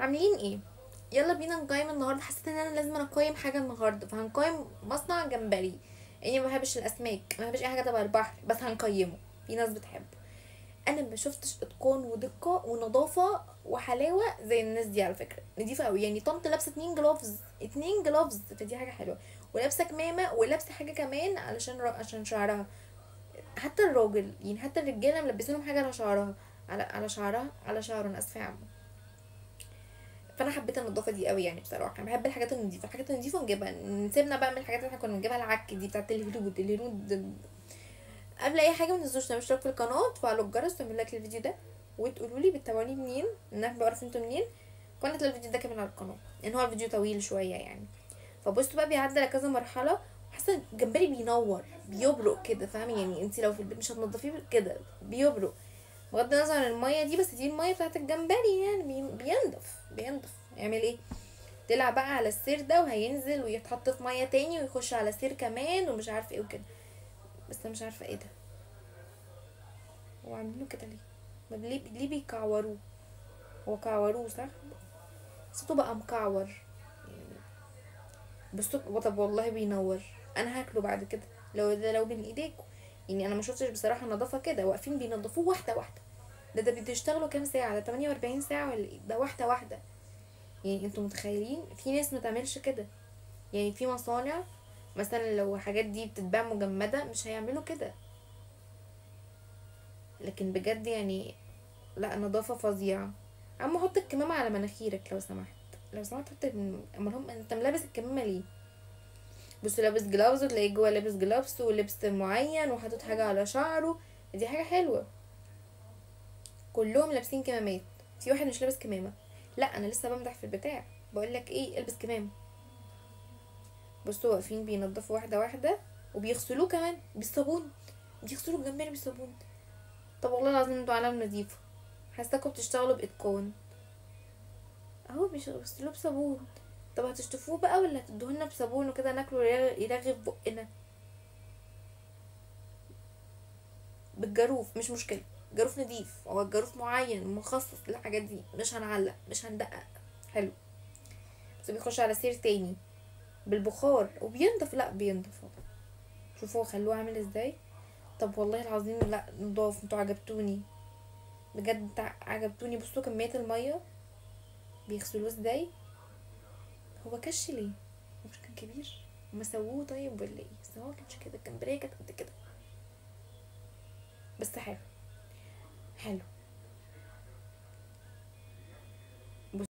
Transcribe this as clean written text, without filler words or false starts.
عاملين ايه؟ يلا بينا نقيم النهارده. حسيت ان انا لازم اقيم حاجه النهارده، فهنقيم مصنع جمبري. اني ما بحبش الاسماك، ما بحبش اي حاجه تبع البحر، بس هنقيمه. في ناس بتحبه. انا ما شفتش اتقان ودقه ونظافه وحلاوه زي الناس دي، على فكره نضيفه قوي. يعني طنط لابسه 2 جلوفز فدي حاجه حلوه، ولابسه كمامه، ولابسه حاجه كمان علشان عشان شعرها. حتى الراجل، يعني حتى الرجاله ملبسينهم حاجه على شعرها، على شعره، انا اسفه يا عم. فانا حبيت النظافه دي قوي، يعني بصراحه انا بحب الحاجات النظيفه نجيبها. نسيبنا بقى من الحاجات اللي احنا كنا بنجيبها العك دي بتاعت الهنود. قبل اي حاجه ما تنسوش تعملوا اشتراك في القناه، تفعلوا الجرس، تعملوا لايك للفيديو ده، وتقولوا لي بتتابعوني منين، ان انا بعرف انتوا منين. كنا تلاقوا الفيديو ده كمان على القناه، لان هو الفيديو طويل شويه يعني. فبصوا بقى بيعدي على كذا مرحله. حاسه الجمبري بينور بيبرق كده، فاهمه؟ يعني انت لو في البيت مش هتنضفيه كده، بيبرق. بغض النظر عن الميه دي، بس دي الميه بتاعت الجمبري، يعني بينضف. يعمل ايه؟ طلع بقى على السير ده، وهينزل ويتحط في ميه تاني، ويخش على سير كمان، ومش عارفه ايه وكده. بس انا مش عارفه ايه ده، هو عاملينه كده ليه؟ ما ليه بيكعوروه؟ هو كعوروه صح؟ صوته بقى مكعور يعني. بس طب والله بينور. انا هاكله بعد كده لو ده، لو بين ايديكم. يعني انا ما شفتش بصراحه نظافه كده، واقفين بينضفوه واحده واحده. ده بيشتغلوا كام ساعه؟ ده 48 ساعه ولا ايه؟ ده واحده واحده. يعني انتوا متخيلين في ناس ما تعملش كده؟ يعني في مصانع مثلا لو الحاجات دي بتتباع مجمدة مش هيعملوا كده. لكن بجد يعني، لا، نظافة فظيعة. عم حط الكمامة على مناخيرك لو سمحت. لو سمحت حط امال هم انت ملابس الكمامة ليه؟ بص، لابس جلافز وتلاقيه جوه لابس جلافز ولبس معين وحاطط حاجة على شعره. دي حاجة حلوة. كلهم لابسين كمامات. في واحد مش لابس كمامة. لا، انا لسه بمدح في البتاع. بقول لك ايه، البس كمامة. بصوا واقفين بينضفوا واحده واحده، وبيغسلوه كمان بالصابون. بيغسلوا الجمبري بالصابون. طب والله العظيم انتوا عالم نضيفه. حاساكوا بتشتغلوا باتقان. اهو بيغسلوه بصابون. طب هتشطفوه بقى ولا هتدهولنا بصابون وكده ناكله يرغي في بقنا؟ بالجاروف مش مشكله. جاروف نضيف، هو الجاروف معين مخصص للحاجات دي، مش هنعلق مش هندقق. حلو. بس بيخش على سير تاني بالبخار وبينضف. لا بينضف. شوفوا خلوه عامل ازاي. طب والله العظيم لا نضاف، انتوا عجبتوني. بجد عجبتوني. بصوا كمية المية بيغسلوه ازاي. هو كش ليه؟ هو مش كان كبير؟ هما سووه طيب ولا ايه؟ بس هو كانش كده، الجمبرية كانت قد كده. بس حلو. حلو.